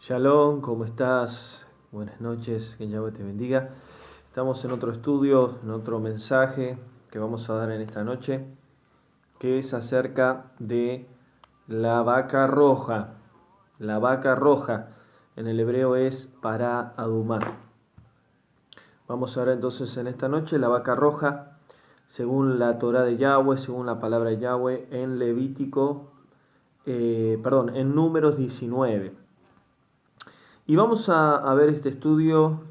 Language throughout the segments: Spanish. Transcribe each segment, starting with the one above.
Shalom, ¿cómo estás? Buenas noches, que Yahweh te bendiga. Estamos en otro estudio, en otro mensaje que vamos a dar en esta noche, que es acerca de la vaca roja. La vaca roja, en el hebreo es para Adumá. Vamos a ver entonces en esta noche la vaca roja, según la Torá de Yahweh, según la palabra de Yahweh, en en Números 19. Y vamos a ver este estudio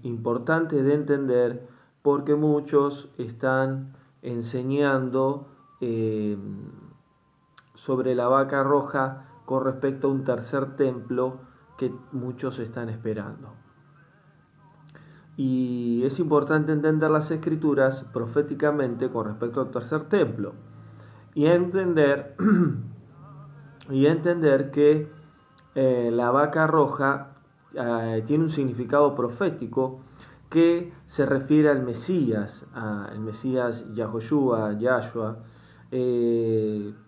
importante de entender, porque muchos están enseñando sobre la vaca roja con respecto a un tercer templo que muchos están esperando. Y es importante entender las escrituras proféticamente con respecto al tercer templo y entender que la vaca roja tiene un significado profético que se refiere al Mesías Yahoshua, Yahshua,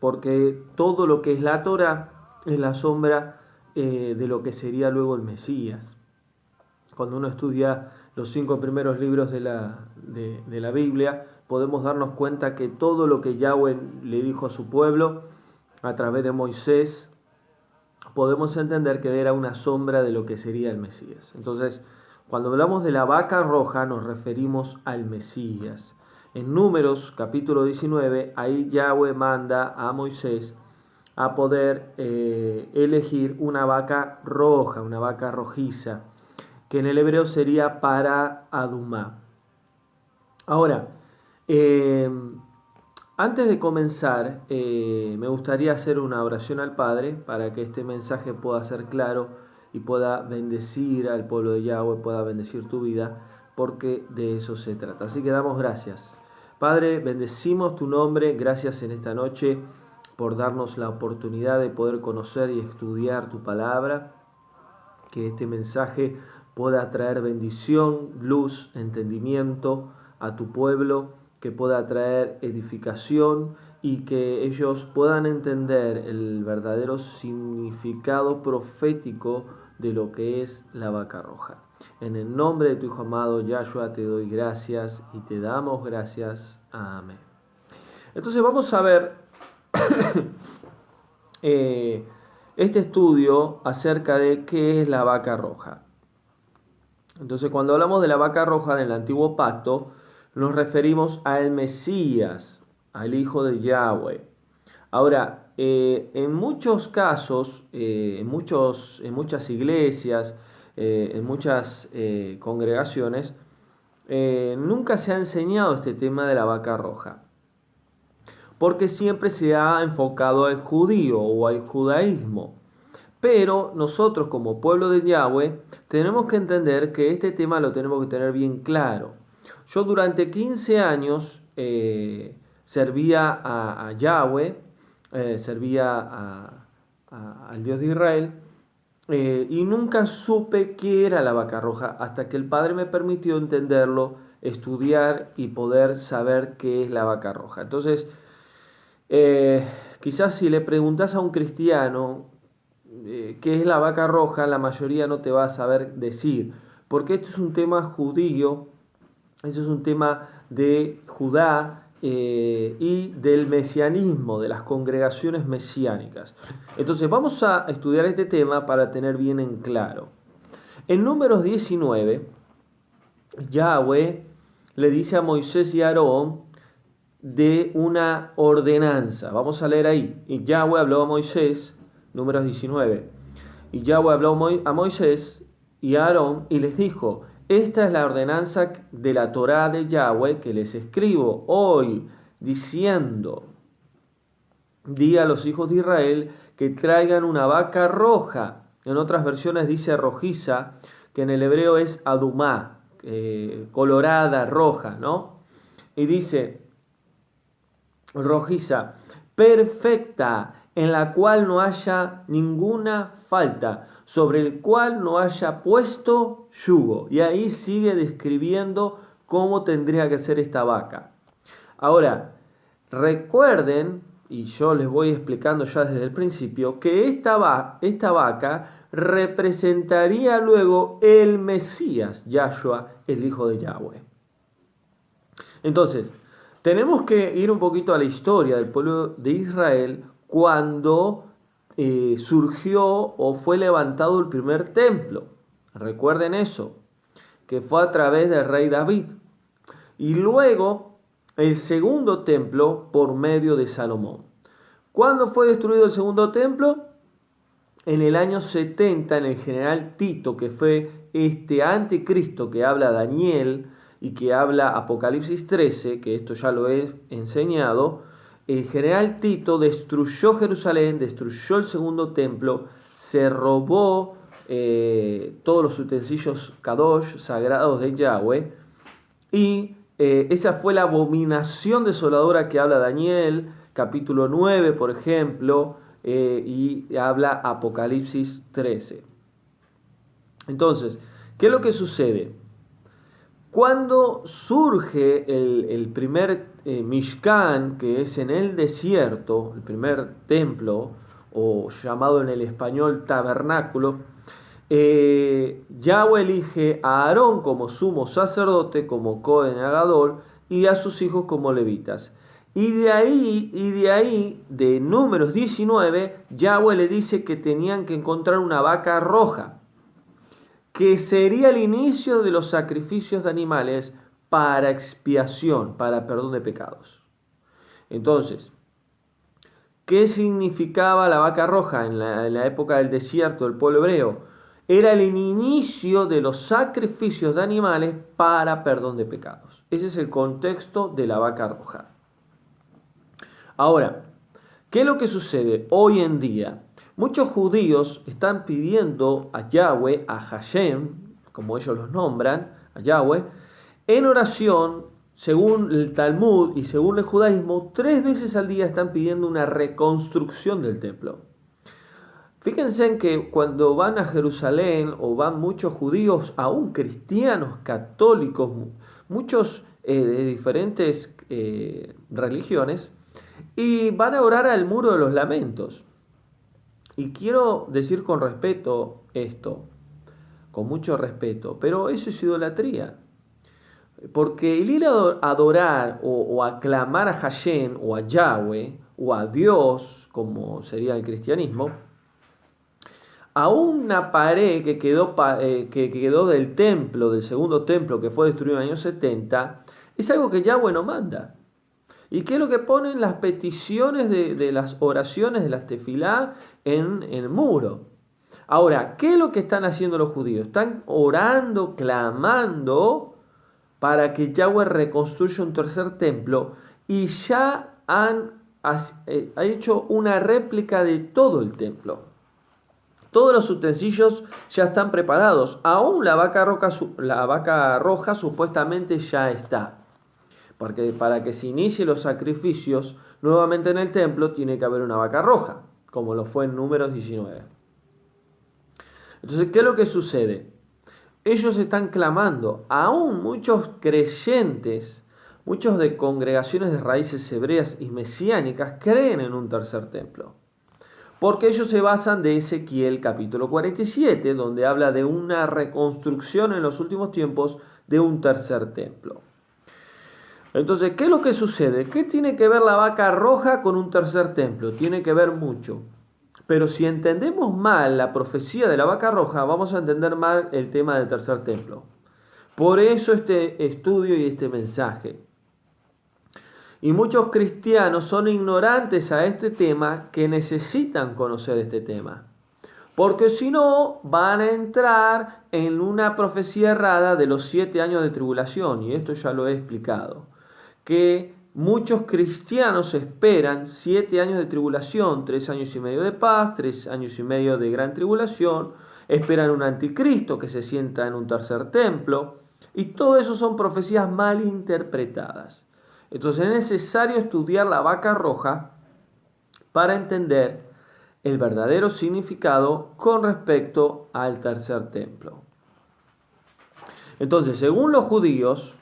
porque todo lo que es la Torá es la sombra de lo que sería luego el Mesías. Cuando uno estudia los 5 primeros libros de la Biblia, podemos darnos cuenta que todo lo que Yahweh le dijo a su pueblo a través de Moisés, podemos entender que era una sombra de lo que sería el Mesías. Entonces, cuando hablamos de la vaca roja, nos referimos al Mesías. En Números, capítulo 19, ahí Yahweh manda a Moisés a poder elegir una vaca roja, una vaca rojiza, que en el hebreo sería para Adumá. Ahora, antes de comenzar, me gustaría hacer una oración al Padre para que este mensaje pueda ser claro y pueda bendecir al pueblo de Yahweh, pueda bendecir tu vida, porque de eso se trata. Así que damos gracias. Padre, bendecimos tu nombre, gracias en esta noche por darnos la oportunidad de poder conocer y estudiar tu palabra, que este mensaje pueda traer bendición, luz, entendimiento a tu pueblo, que pueda traer edificación y que ellos puedan entender el verdadero significado profético de lo que es la vaca roja. En el nombre de tu Hijo amado Yahshua te doy gracias y te damos gracias. Amén. Entonces vamos a ver este estudio acerca de qué es la vaca roja. Entonces, cuando hablamos de la vaca roja en el antiguo pacto, nos referimos al Mesías, al Hijo de Yahweh. Ahora, en muchos casos, en muchas iglesias, en muchas congregaciones, nunca se ha enseñado este tema de la vaca roja, porque siempre se ha enfocado al judío o al judaísmo. Pero nosotros como pueblo de Yahweh tenemos que entender que este tema lo tenemos que tener bien claro. Yo durante 15 años servía a Yahweh, servía al Dios de Israel, y nunca supe qué era la vaca roja hasta que el Padre me permitió entenderlo, estudiar y poder saber qué es la vaca roja. Entonces, quizás si le preguntas a un cristiano qué es la vaca roja, la mayoría no te va a saber decir, porque esto es un tema judío, esto es un tema de Judá y del mesianismo, de las congregaciones mesiánicas. Entonces vamos a estudiar este tema para tener bien en claro. En Números 19, Yahweh le dice a Moisés y a Aarón de una ordenanza. Vamos a leer ahí. Y Yahweh habló a Moisés, Números 19. Y Yahweh habló a Moisés y a Aarón y les dijo: esta es la ordenanza de la Torá de Yahweh que les escribo hoy, diciendo: di a los hijos de Israel que traigan una vaca roja. En otras versiones dice rojiza, que en el hebreo es adumá, colorada, roja, ¿no? Y dice rojiza, perfecta, en la cual no haya ninguna falta, sobre el cual no haya puesto yugo. Y ahí sigue describiendo cómo tendría que ser esta vaca. Ahora, recuerden y yo les voy explicando ya desde el principio, que esta vaca representaría luego el Mesías, Yahshua, el Hijo de Yahweh. Entonces, tenemos que ir un poquito a la historia del pueblo de Israel cuando surgió o fue levantado el primer templo. Recuerden eso, que fue a través del rey David. Y luego el segundo templo por medio de Salomón. ¿Cuándo fue destruido el segundo templo? En el año 70, en el general Tito, que fue este anticristo que habla Daniel y que habla Apocalipsis 13, que esto ya lo he enseñado. El general Tito destruyó Jerusalén, destruyó el segundo templo, se robó todos los utensilios Kadosh, sagrados de Yahweh, y esa fue la abominación desoladora que habla Daniel, capítulo 9, por ejemplo, y habla Apocalipsis 13. Entonces, ¿qué es lo que sucede? Cuando surge el primer Mishkan, que es en el desierto, el primer templo, o llamado en el español tabernáculo, Yahweh elige a Aarón como sumo sacerdote, como Cohen Agador, y a sus hijos como levitas. Y de ahí, de Números 19, Yahweh le dice que tenían que encontrar una vaca roja, que sería el inicio de los sacrificios de animales para expiación, para perdón de pecados. Entonces, ¿qué significaba la vaca roja en la época del desierto del pueblo hebreo? Era el inicio de los sacrificios de animales para perdón de pecados. Ese es el contexto de la vaca roja. Ahora, ¿qué es lo que sucede hoy en día? Muchos judíos están pidiendo a Yahweh, a Hashem, como ellos los nombran, a Yahweh, en oración, según el Talmud y según el judaísmo, 3 veces al día están pidiendo una reconstrucción del templo. Fíjense en que cuando van a Jerusalén o van muchos judíos, aún cristianos, católicos, muchos de diferentes religiones, y van a orar al muro de los lamentos. Y quiero decir con respeto esto, con mucho respeto, pero eso es idolatría. Porque el ir a adorar o aclamar a Hashem o a Yahweh o a Dios, como sería el cristianismo, a una pared que quedó del templo, del segundo templo que fue destruido en el año 70, es algo que Yahweh no manda. ¿Y qué es lo que ponen? Las peticiones de las oraciones de las tefilá en el muro. Ahora, ¿qué es lo que están haciendo los judíos? Están orando, clamando para que Yahweh reconstruya un tercer templo, y ya han hecho una réplica de todo el templo. Todos los utensilios ya están preparados. Aún la vaca roja supuestamente ya está. Porque para que se inicien los sacrificios nuevamente en el templo tiene que haber una vaca roja, como lo fue en Números 19. Entonces, ¿qué es lo que sucede? Ellos están clamando, aún muchos creyentes, muchos de congregaciones de raíces hebreas y mesiánicas creen en un tercer templo. Porque ellos se basan de Ezequiel capítulo 47, donde habla de una reconstrucción en los últimos tiempos de un tercer templo. Entonces, ¿qué es lo que sucede? ¿Qué tiene que ver la vaca roja con un tercer templo? Tiene que ver mucho. Pero si entendemos mal la profecía de la vaca roja, vamos a entender mal el tema del tercer templo. Por eso este estudio y este mensaje. Y muchos cristianos son ignorantes a este tema, que necesitan conocer este tema. Porque si no, van a entrar en una profecía errada de los 7 años de tribulación. Y esto ya lo he explicado. Que muchos cristianos esperan 7 años de tribulación, 3 años y medio de paz, 3 años y medio de gran tribulación, esperan un anticristo que se sienta en un tercer templo, y todo eso son profecías mal interpretadas. Entonces es necesario estudiar la vaca roja para entender el verdadero significado con respecto al tercer templo. Entonces, según los judíos,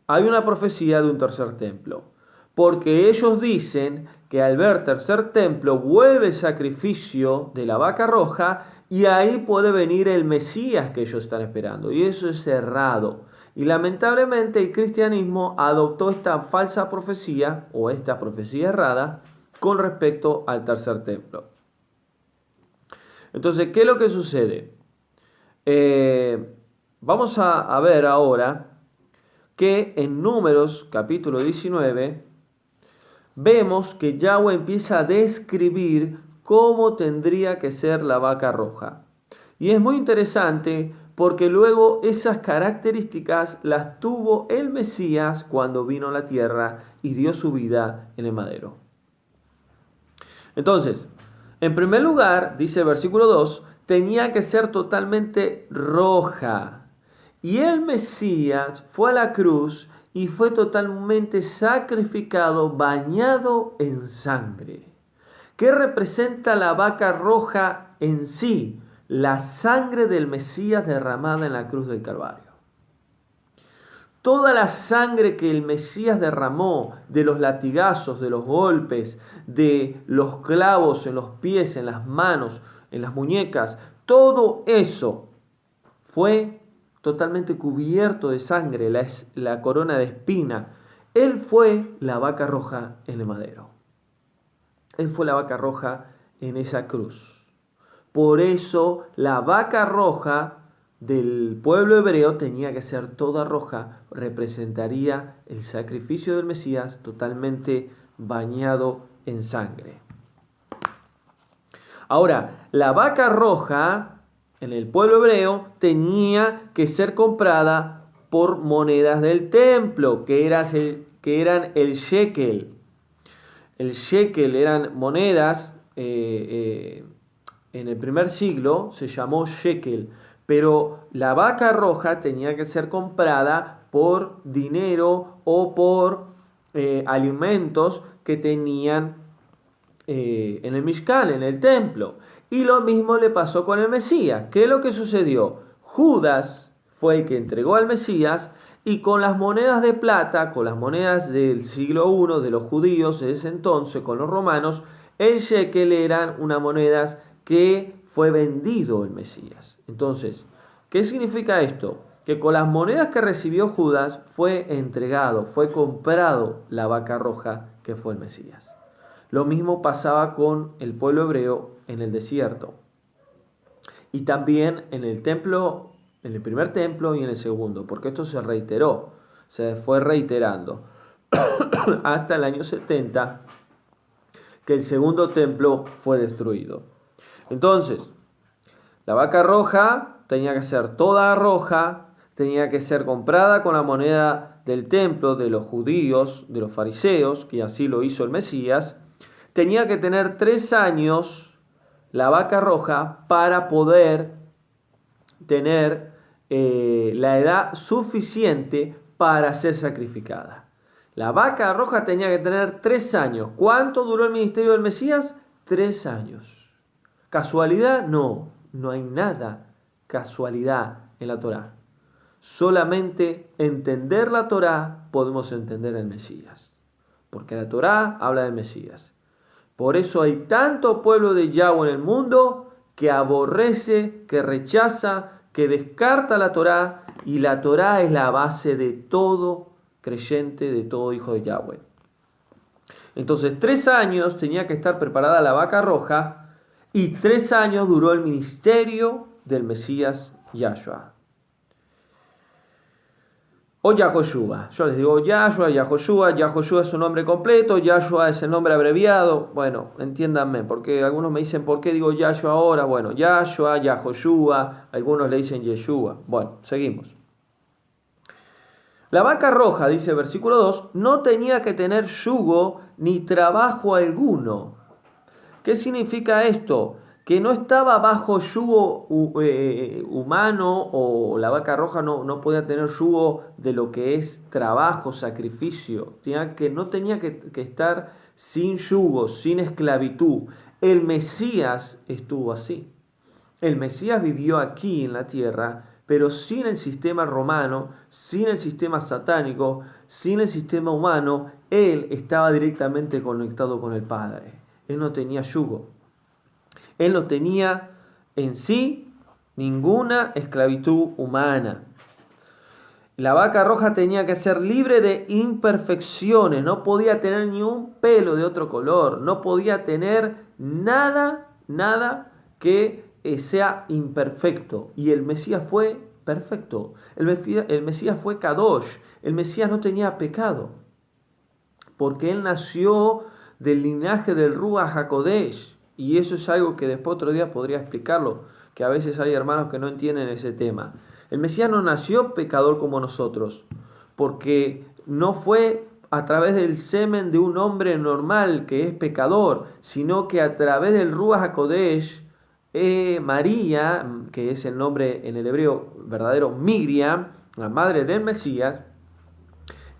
hay una profecía de un tercer templo, porque ellos dicen que al ver tercer templo vuelve el sacrificio de la vaca roja y ahí puede venir el Mesías que ellos están esperando. Y eso es errado. Y lamentablemente el cristianismo adoptó esta falsa profecía o esta profecía errada con respecto al tercer templo. Entonces, ¿qué es lo que sucede? Vamos a ver ahora que en Números capítulo 19 vemos que Yahweh empieza a describir cómo tendría que ser la vaca roja. Y es muy interesante porque luego esas características las tuvo el Mesías cuando vino a la tierra y dio su vida en el madero. Entonces, en primer lugar, dice el versículo 2, tenía que ser totalmente roja. Y el Mesías fue a la cruz y fue totalmente sacrificado, bañado en sangre. ¿Qué representa la vaca roja en sí? La sangre del Mesías derramada en la cruz del Calvario. Toda la sangre que el Mesías derramó de los latigazos, de los golpes, de los clavos en los pies, en las manos, en las muñecas, todo eso fue totalmente cubierto de sangre, la corona de espina. Él fue la vaca roja en el madero. Él fue la vaca roja en esa cruz. Por eso la vaca roja del pueblo hebreo tenía que ser toda roja, representaría el sacrificio del Mesías totalmente bañado en sangre. Ahora, la vaca roja en el pueblo hebreo tenía que ser comprada por monedas del templo, que eran el shekel. El shekel eran monedas, en el primer siglo se llamó shekel, pero la vaca roja tenía que ser comprada por dinero o por alimentos que tenían en el Mishkan, en el templo. Y lo mismo le pasó con el Mesías. ¿Qué es lo que sucedió? Judas fue el que entregó al Mesías y con las monedas de plata, con las monedas del siglo I de los judíos de ese entonces, con los romanos, el shekel eran unas monedas que fue vendido el Mesías. Entonces, ¿qué significa esto? Que con las monedas que recibió Judas fue entregado, fue comprado la vaca roja que fue el Mesías. Lo mismo pasaba con el pueblo hebreo en el desierto. Y también en el templo, en el primer templo y en el segundo, porque esto se reiteró, se fue reiterando hasta el año 70 que el segundo templo fue destruido. Entonces, la vaca roja tenía que ser toda roja, tenía que ser comprada con la moneda del templo de los judíos, de los fariseos, que así lo hizo el Mesías. Tenía que tener 3 años la vaca roja para poder tener la edad suficiente para ser sacrificada. La vaca roja tenía que tener 3 años. ¿Cuánto duró el ministerio del Mesías? 3 años. ¿Casualidad? No, no hay nada casualidad en la Torá. Solamente entender la Torá podemos entender el Mesías. Porque la Torá habla del Mesías. Por eso hay tanto pueblo de Yahweh en el mundo que aborrece, que rechaza, que descarta la Torá, y la Torá es la base de todo creyente, de todo hijo de Yahweh. Entonces 3 años tenía que estar preparada la vaca roja y 3 años duró el ministerio del Mesías Yahshua. O Yahoshua. Yo les digo Yahshua, Yahoshua. Yahoshua es su nombre completo, Yahshua es el nombre abreviado. Bueno, entiéndanme, porque algunos me dicen, ¿por qué digo Yahshua ahora? Bueno, Yahshua, Yahoshua, algunos le dicen Yeshua. Bueno, seguimos. La vaca roja, dice el versículo 2, no tenía que tener yugo ni trabajo alguno. ¿Qué significa esto? Que no estaba bajo yugo humano, o la vaca roja no podía tener yugo de lo que es trabajo, sacrificio. No tenía que estar sin yugo, sin esclavitud. El Mesías estuvo así. El Mesías vivió aquí en la tierra pero sin el sistema romano, sin el sistema satánico, sin el sistema humano. Él estaba directamente conectado con el Padre. Él no tenía yugo. Él no tenía en sí ninguna esclavitud humana. La vaca roja tenía que ser libre de imperfecciones, no podía tener ni un pelo de otro color, no podía tener nada que sea imperfecto. Y el Mesías fue perfecto. El Mesías fue Kadosh. El Mesías no tenía pecado, porque él nació del linaje del Ruach HaKodesh. Y eso es algo que después otro día podría explicarlo, que a veces hay hermanos que no entienden ese tema. El Mesías no nació pecador como nosotros, porque no fue a través del semen de un hombre normal que es pecador, sino que a través del Ruach HaKodesh, María, que es el nombre en el hebreo verdadero, Miriam, la madre del Mesías,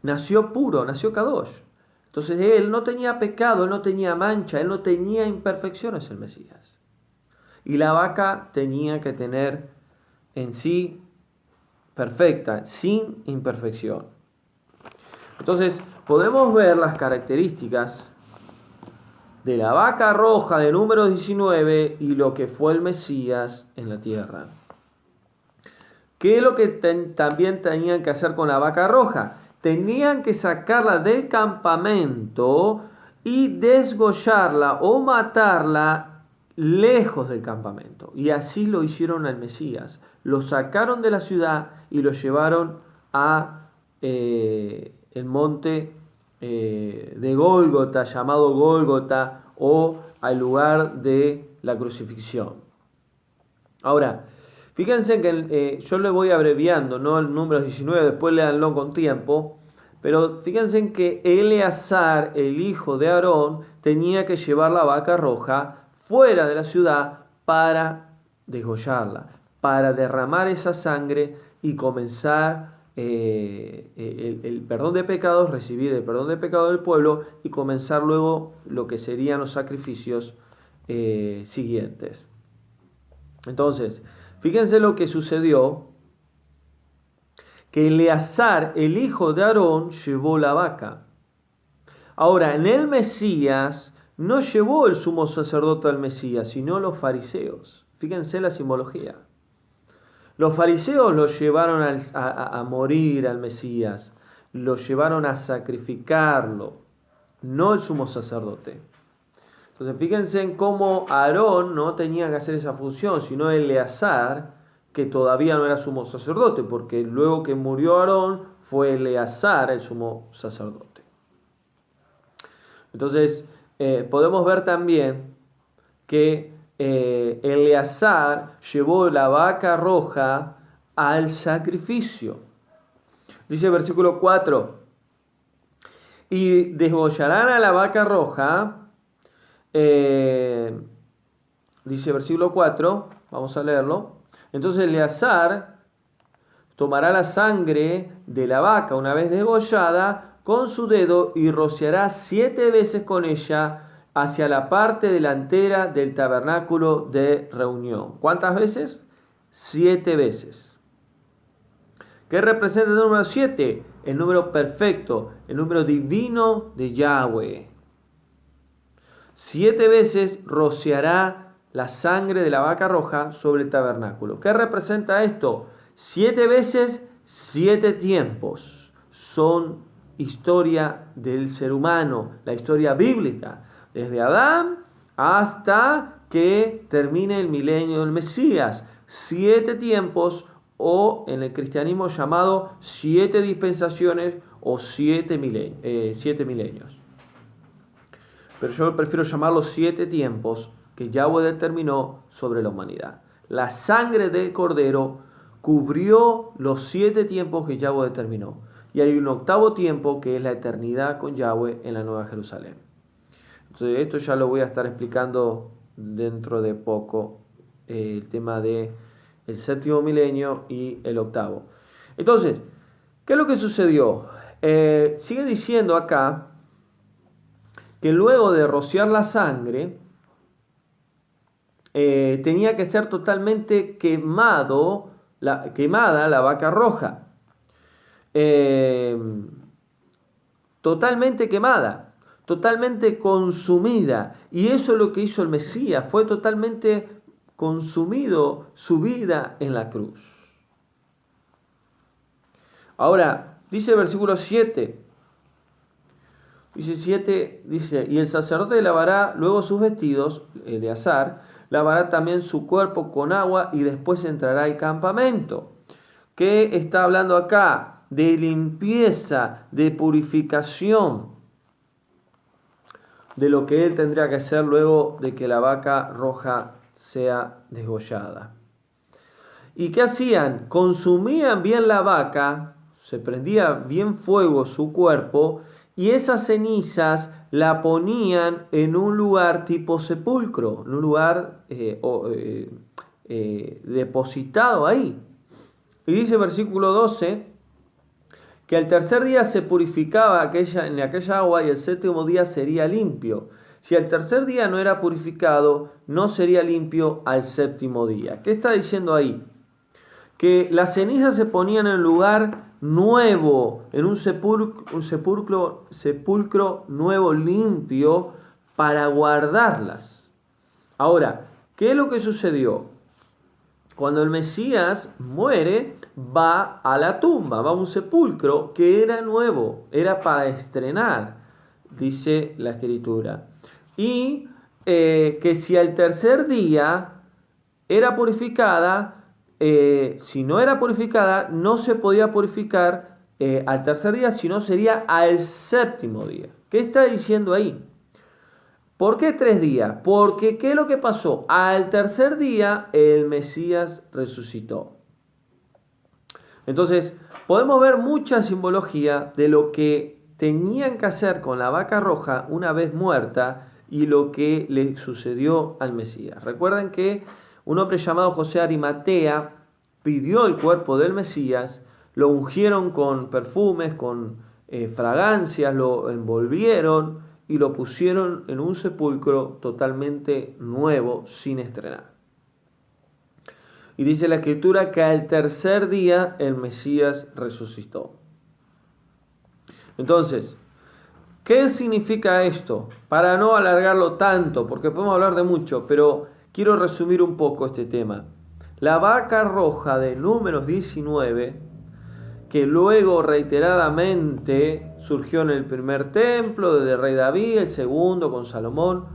nació puro, nació Kadosh. Entonces él no tenía pecado, él no tenía mancha, él no tenía imperfecciones, el Mesías. Y la vaca tenía que tener en sí perfecta, sin imperfección. Entonces podemos ver las características de la vaca roja de Números 19 y lo que fue el Mesías en la tierra. ¿Qué es lo que también tenían que hacer con la vaca roja? Tenían que sacarla del campamento y desgollarla o matarla lejos del campamento. Y así lo hicieron al Mesías. Lo sacaron de la ciudad y lo llevaron a el monte de Gólgota, llamado Gólgota, o al lugar de la crucifixión. Ahora, fíjense que yo le voy abreviando, ¿no? El número 19, después léanlo con tiempo. Pero fíjense en que Eleazar, el hijo de Aarón, tenía que llevar la vaca roja fuera de la ciudad para degollarla, para derramar esa sangre y comenzar el perdón de pecados, recibir el perdón de pecados del pueblo y comenzar luego lo que serían los sacrificios siguientes. Entonces, fíjense lo que sucedió, que Eleazar, el hijo de Aarón, llevó la vaca. Ahora, en el Mesías no llevó el sumo sacerdote al Mesías, sino los fariseos. Fíjense la simbología. Los fariseos lo llevaron a morir al Mesías, lo llevaron a sacrificarlo, no el sumo sacerdote. Entonces fíjense en cómo Aarón no tenía que hacer esa función, sino Eleazar, que todavía no era sumo sacerdote, porque luego que murió Aarón fue Eleazar el sumo sacerdote. Entonces podemos ver también que Eleazar llevó la vaca roja al sacrificio. Dice el versículo 4, y desgollarán a la vaca roja. Dice versículo 4, vamos a leerlo. Entonces Eleazar tomará la sangre de la vaca una vez degollada con su dedo y rociará 7 veces con ella hacia la parte delantera del tabernáculo de reunión. ¿Cuántas veces? 7 veces. ¿Qué representa el número 7? El número perfecto, el número divino de Yahweh. 7 veces rociará la sangre de la vaca roja sobre el tabernáculo. ¿Qué representa esto? 7 veces, 7 tiempos. Son historia del ser humano, la historia bíblica. Desde Adán hasta que termine el milenio del Mesías. 7 tiempos, o en el cristianismo llamado 7 dispensaciones o 7 milenios. Pero yo prefiero llamarlos 7 tiempos que Yahweh determinó sobre la humanidad. La sangre del Cordero cubrió los 7 tiempos que Yahweh determinó. Y hay un 8º tiempo que es la eternidad con Yahweh en la Nueva Jerusalén. Entonces esto ya lo voy a estar explicando dentro de poco, el tema de el 7º milenio y el 8º. Entonces, ¿qué es lo que sucedió? Sigue diciendo acá que luego de rociar la sangre, tenía que ser totalmente quemado quemada la vaca roja. Totalmente quemada, totalmente consumida. Y eso es lo que hizo el Mesías, fue totalmente consumido su vida en la cruz. Ahora, dice el versículo 7, dice, y el sacerdote lavará luego sus vestidos, Eleazar, lavará también su cuerpo con agua y después entrará al campamento. ¿Qué está hablando acá? De limpieza, de purificación, de lo que él tendría que hacer luego de que la vaca roja sea desgollada. ¿Y qué hacían? Consumían bien la vaca, se prendía bien fuego su cuerpo, y esas cenizas la ponían en un lugar tipo sepulcro, en un lugar depositado ahí. Y dice el versículo 12, que al tercer día se purificaba en aquella agua y el séptimo día sería limpio. Si al tercer día no era purificado, no sería limpio al séptimo día. ¿Qué está diciendo ahí? Que las cenizas se ponían en un lugar nuevo, en un sepulcro nuevo, limpio, para guardarlas. Ahora, ¿qué es lo que sucedió? Cuando el Mesías muere, va a la tumba, va a un sepulcro que era nuevo, era para estrenar, dice la Escritura. Y que si al tercer día era purificada, si no era purificada, no se podía purificar al tercer día, sino sería al séptimo día. ¿Qué está diciendo ahí? ¿Por qué 3 días? Porque ¿qué es lo que pasó? Al tercer día el Mesías resucitó. Entonces, podemos ver mucha simbología de lo que tenían que hacer con la vaca roja una vez muerta y lo que le sucedió al Mesías. Recuerden que un hombre llamado José Arimatea pidió el cuerpo del Mesías, lo ungieron con perfumes, con fragancias, lo envolvieron y lo pusieron en un sepulcro totalmente nuevo, sin estrenar. Y dice la Escritura que al tercer día el Mesías resucitó. Entonces, ¿qué significa esto? Para no alargarlo tanto, porque podemos hablar de mucho, pero quiero resumir un poco este tema. La vaca roja de Números 19, que luego reiteradamente surgió en el primer templo del rey David, el segundo con Salomón,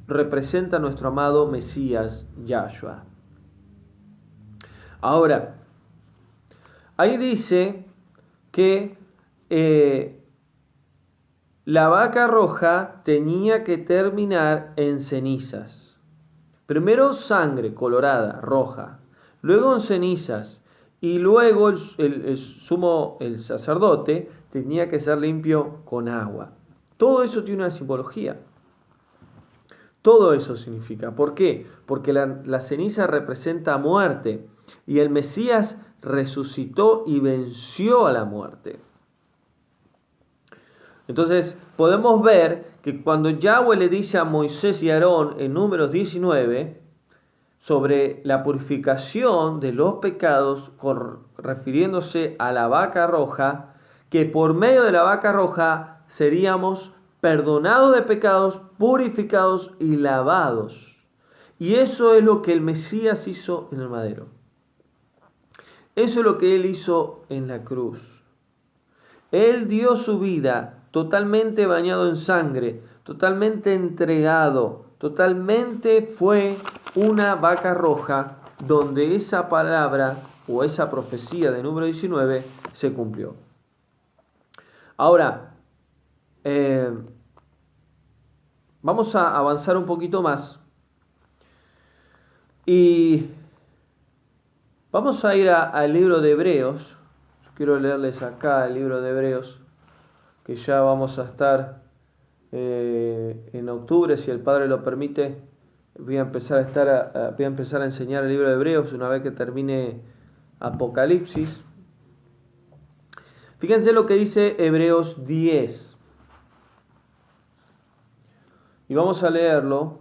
representa a nuestro amado Mesías Yahshua. Ahora, ahí dice que la vaca roja tenía que terminar en cenizas. Primero sangre colorada, roja, luego en cenizas, y luego el sacerdote tenía que ser limpio con agua. Todo eso tiene una simbología. Todo eso significa. ¿Por qué? Porque la ceniza representa muerte y el Mesías resucitó y venció a la muerte. Entonces podemos ver que cuando Yahweh le dice a Moisés y Aarón en Números 19 sobre la purificación de los pecados, refiriéndose a la vaca roja, que por medio de la vaca roja seríamos perdonados de pecados, purificados y lavados. Y eso es lo que el Mesías hizo en el madero. Eso es lo que Él hizo en la cruz. Él dio su vida totalmente bañado en sangre, totalmente entregado, totalmente fue una vaca roja donde esa palabra o esa profecía de número 19 se cumplió. Ahora, vamos a avanzar un poquito más y vamos a ir al libro de Hebreos. Quiero leerles acá el libro de Hebreos, que ya vamos a estar en octubre, si el Padre lo permite. Voy a empezar a enseñar el libro de Hebreos una vez que termine Apocalipsis. Fíjense lo que dice Hebreos 10. Y vamos a leerlo.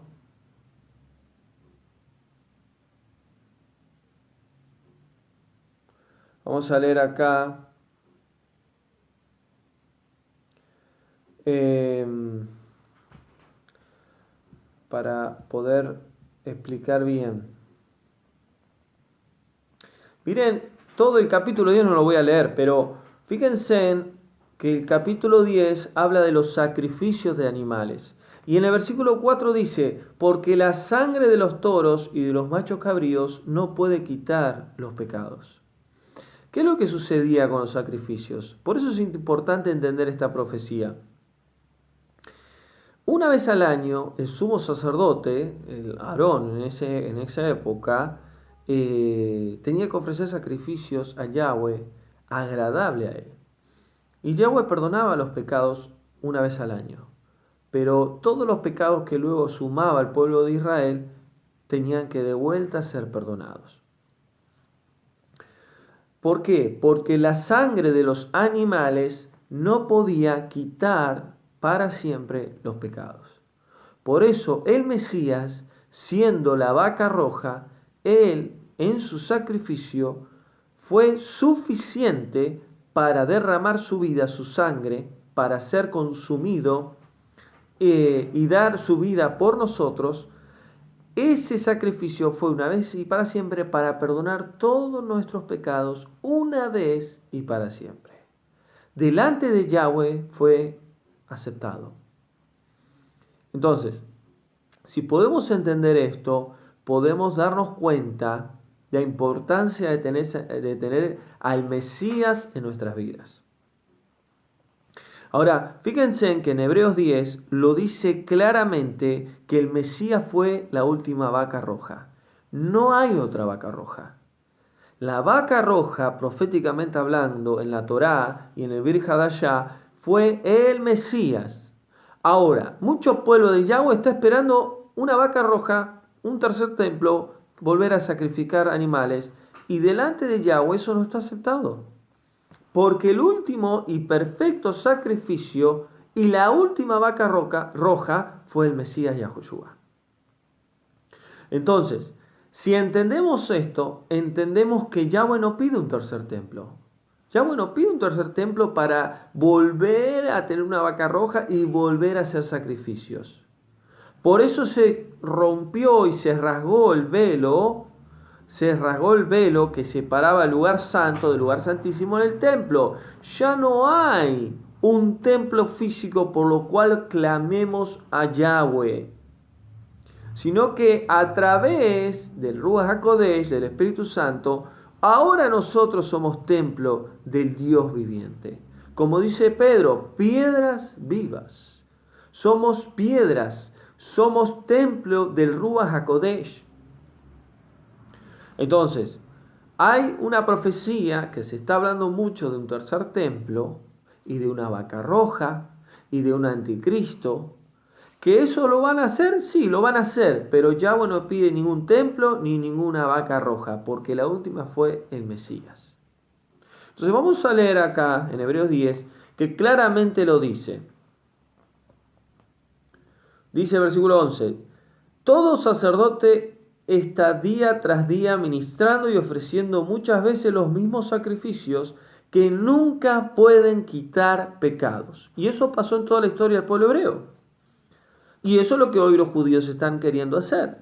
Vamos a leer acá. Para poder explicar bien. Miren, todo el capítulo 10 no lo voy a leer, pero fíjense en que el capítulo 10 habla de los sacrificios de animales. Y en el versículo 4 dice, porque la sangre de los toros y de los machos cabríos no puede quitar los pecados. ¿Qué es lo que sucedía con los sacrificios? Por eso es importante entender esta profecía. Una vez al año, el sumo sacerdote, el Aarón en esa época, tenía que ofrecer sacrificios a Yahweh agradable a él. Y Yahweh perdonaba los pecados una vez al año. Pero todos los pecados que luego sumaba el pueblo de Israel tenían que de vuelta ser perdonados. ¿Por qué? Porque la sangre de los animales no podía quitar para siempre los pecados. Por eso el Mesías, siendo la vaca roja, él en su sacrificio fue suficiente para derramar su vida, su sangre, para ser consumido y dar su vida por nosotros. Ese sacrificio fue una vez y para siempre para perdonar todos nuestros pecados una vez y para siempre. Delante de Yahweh fue aceptado. Entonces, si podemos entender esto, podemos darnos cuenta de la importancia de tener al Mesías en nuestras vidas. Ahora, fíjense en que en Hebreos 10 lo dice claramente que el Mesías fue la última vaca roja. No hay otra vaca roja. La vaca roja, proféticamente hablando, en la Torá y en el Bir Hadashah, fue el Mesías. Ahora, mucho pueblo de Yahweh está esperando una vaca roja, un tercer templo, volver a sacrificar animales, y delante de Yahweh eso no está aceptado. Porque el último y perfecto sacrificio y la última vaca roja fue el Mesías Yahushua. Entonces, si entendemos esto, entendemos que Yahweh no pide un tercer templo. Yahweh no pide un tercer templo para volver a tener una vaca roja y volver a hacer sacrificios. Por eso se rompió y se rasgó el velo que separaba el lugar santo del lugar santísimo en el templo. Ya no hay un templo físico por lo cual clamemos a Yahweh, sino que a través del Ruach HaKodesh, del Espíritu Santo, ahora nosotros somos templo del Dios viviente. Como dice Pedro, piedras vivas. Somos piedras, somos templo del Ruach HaKodesh. Entonces, hay una profecía que se está hablando mucho de un tercer templo y de una vaca roja y de un anticristo. ¿Que eso lo van a hacer? Sí, lo van a hacer, pero Yahweh no pide ningún templo ni ninguna vaca roja, porque la última fue el Mesías. Entonces vamos a leer acá en Hebreos 10, que claramente lo dice. Dice el versículo 11, todo sacerdote está día tras día ministrando y ofreciendo muchas veces los mismos sacrificios que nunca pueden quitar pecados. Y eso pasó en toda la historia del pueblo hebreo. Y eso es lo que hoy los judíos están queriendo hacer.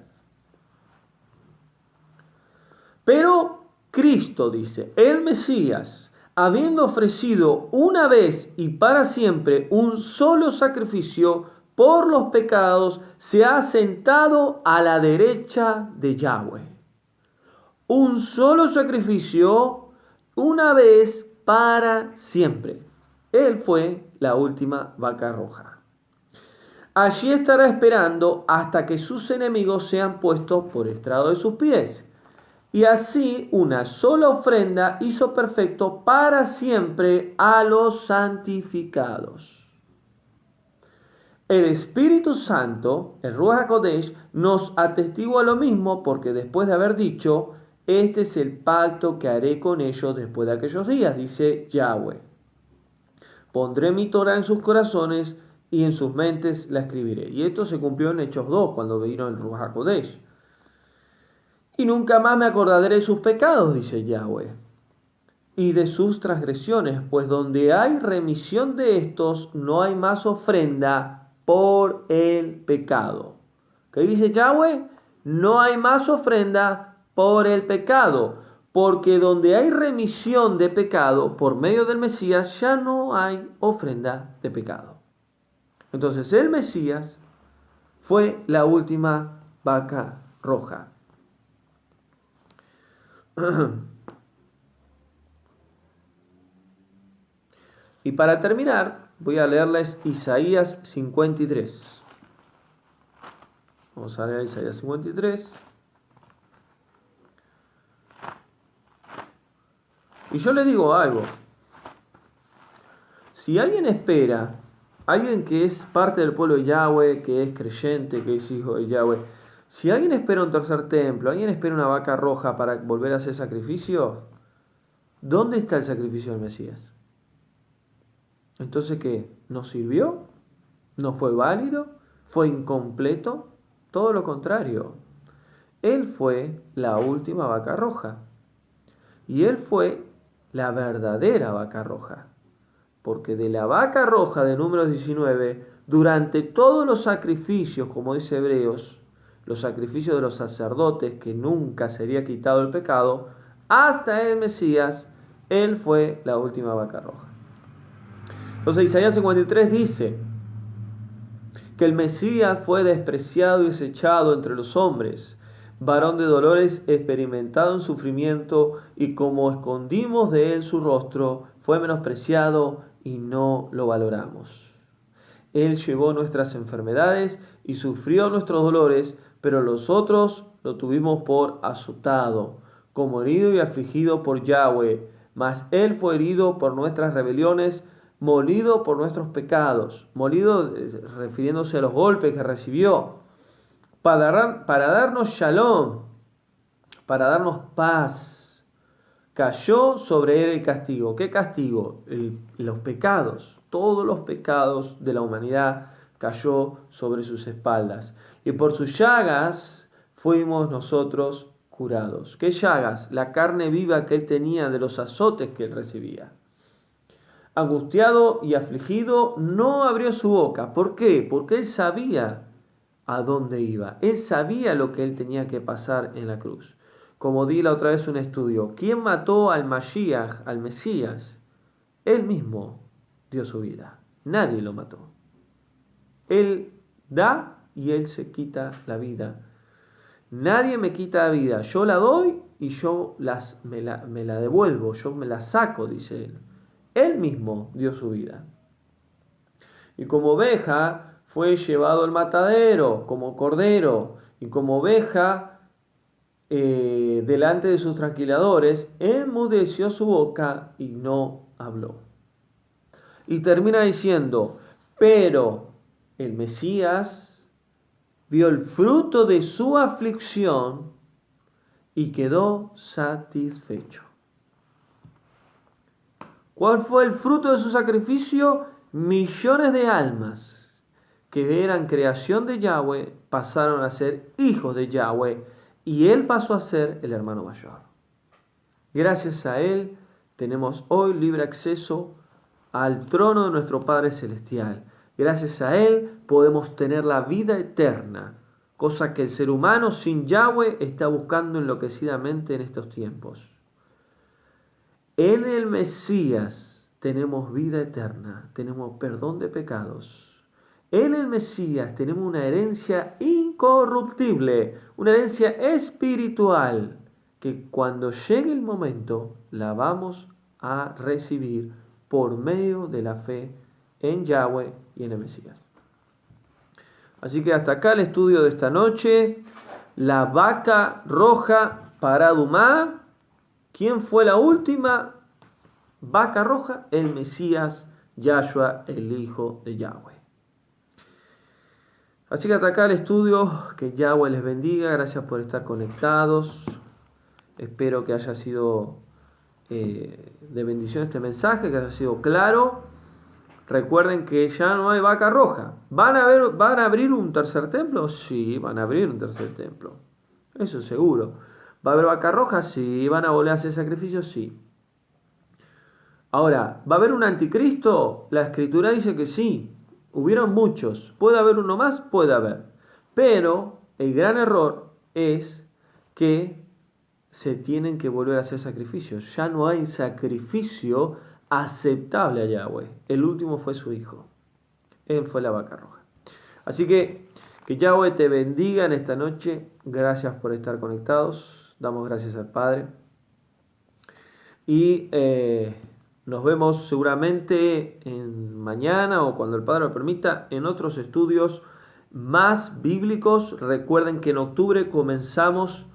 Pero Cristo, dice, el Mesías, habiendo ofrecido una vez y para siempre un solo sacrificio por los pecados, se ha sentado a la derecha de Yahweh. Un solo sacrificio, una vez para siempre. Él fue la última vaca roja. Allí estará esperando hasta que sus enemigos sean puestos por estrado de sus pies. Y así una sola ofrenda hizo perfecto para siempre a los santificados. El Espíritu Santo, el Ruach HaKodesh, nos atestigua lo mismo porque después de haber dicho, este es el pacto que haré con ellos después de aquellos días, dice Yahweh. Pondré mi Torah en sus corazones y en sus mentes la escribiré. Y esto se cumplió en Hechos 2, cuando vino el Ruach HaKodesh. Y nunca más me acordaré de sus pecados, dice Yahweh. y de sus transgresiones, pues donde hay remisión de estos, no hay más ofrenda por el pecado. ¿Qué dice Yahweh? No hay más ofrenda por el pecado, porque donde hay remisión de pecado por medio del Mesías, ya no hay ofrenda de pecado. Entonces el Mesías fue la última vaca roja. Y para terminar, voy a leerles Isaías 53. Vamos a leer Isaías 53. Y yo le digo algo. Si alguien espera, alguien que es parte del pueblo de Yahweh, que es creyente, que es hijo de Yahweh, si alguien espera un tercer templo, alguien espera una vaca roja para volver a hacer sacrificio, ¿dónde está el sacrificio del Mesías? Entonces, ¿qué? ¿No sirvió? ¿No fue válido? ¿Fue incompleto? Todo lo contrario. Él fue la última vaca roja. Y él fue la verdadera vaca roja. Porque de la vaca roja de Números 19, durante todos los sacrificios, como dice Hebreos, los sacrificios de los sacerdotes, que nunca sería quitado el pecado, hasta el Mesías, él fue la última vaca roja. Entonces Isaías 53 dice que el Mesías fue despreciado y desechado entre los hombres, varón de dolores, experimentado en sufrimiento, y como escondimos de él su rostro, fue menospreciado y no lo valoramos. Él llevó nuestras enfermedades y sufrió nuestros dolores, pero nosotros lo tuvimos por azotado, como herido y afligido por Yahweh, mas él fue herido por nuestras rebeliones, molido por nuestros pecados, molido refiriéndose a los golpes que recibió, para darnos shalom, para darnos paz. Cayó sobre él el castigo. ¿Qué castigo? Los pecados, todos los pecados de la humanidad cayó sobre sus espaldas. Y por sus llagas fuimos nosotros curados. ¿Qué llagas? La carne viva que él tenía de los azotes que él recibía. Angustiado y afligido, no abrió su boca. ¿Por qué? Porque él sabía a dónde iba. Él sabía lo que él tenía que pasar en la cruz. Como di la otra vez un estudio, ¿quién mató al Mashiach, al Mesías? Él mismo dio su vida. Nadie lo mató. Él da y él se quita la vida. Nadie me quita la vida. Yo la doy y yo me la devuelvo. Yo me la saco, dice él. Él mismo dio su vida. Y como oveja fue llevado al matadero, como cordero, y como oveja delante de sus tranquiladores, enmudeció su boca y no habló. Y termina diciendo, pero el Mesías vio el fruto de su aflicción y quedó satisfecho. ¿Cuál fue el fruto de su sacrificio? Millones de almas que eran creación de Yahweh pasaron a ser hijos de Yahweh y él pasó a ser el hermano mayor. Gracias a él tenemos hoy libre acceso al trono de nuestro Padre Celestial. Gracias a él podemos tener la vida eterna, cosa que el ser humano sin Yahweh está buscando enloquecidamente en estos tiempos. En el Mesías tenemos vida eterna, tenemos perdón de pecados. En el Mesías tenemos una herencia incorruptible, una herencia espiritual, que cuando llegue el momento la vamos a recibir por medio de la fe en Yahweh y en el Mesías. Así que hasta acá el estudio de esta noche. La vaca roja para Dumá. ¿Quién fue la última vaca roja? El Mesías, Yahshua, el Hijo de Yahweh. Así que hasta acá el estudio. Que Yahweh les bendiga. Gracias por estar conectados. Espero que haya sido de bendición este mensaje, que haya sido claro. Recuerden que ya no hay vaca roja. ¿Van a abrir un tercer templo? Sí, van a abrir un tercer templo. Eso seguro. ¿Va a haber vaca roja? Sí. ¿Van a volver a hacer sacrificios? Sí. Ahora, ¿va a haber un anticristo? La Escritura dice que sí. Hubieron muchos. ¿Puede haber uno más? Puede haber. Pero el gran error es que se tienen que volver a hacer sacrificios. Ya no hay sacrificio aceptable a Yahweh. El último fue su hijo. Él fue la vaca roja. Así que Yahweh te bendiga en esta noche. Gracias por estar conectados. Damos gracias al Padre. Y nos vemos seguramente mañana o cuando el Padre lo permita en otros estudios más bíblicos. Recuerden que en octubre comenzamos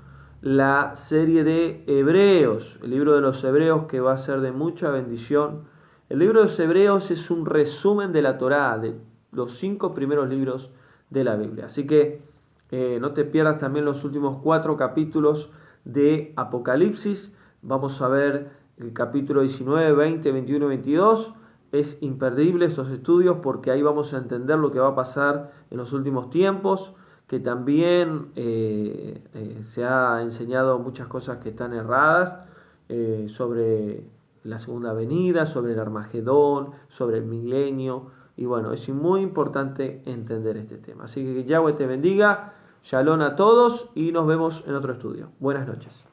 la serie de Hebreos, el libro de los Hebreos, que va a ser de mucha bendición. El libro de los Hebreos es un resumen de la Torá, de los 5 primeros libros de la Biblia. Así que no te pierdas también los últimos 4 capítulos de Apocalipsis. Vamos a ver el capítulo 19, 20, 21 y 22. Es imperdible estos estudios porque ahí vamos a entender lo que va a pasar en los últimos tiempos, que también se ha enseñado muchas cosas que están erradas sobre la segunda venida, sobre el Armagedón, sobre el milenio. Y bueno, es muy importante entender este tema. Así que Yahweh te bendiga, Shalom a todos y nos vemos en otro estudio. Buenas noches.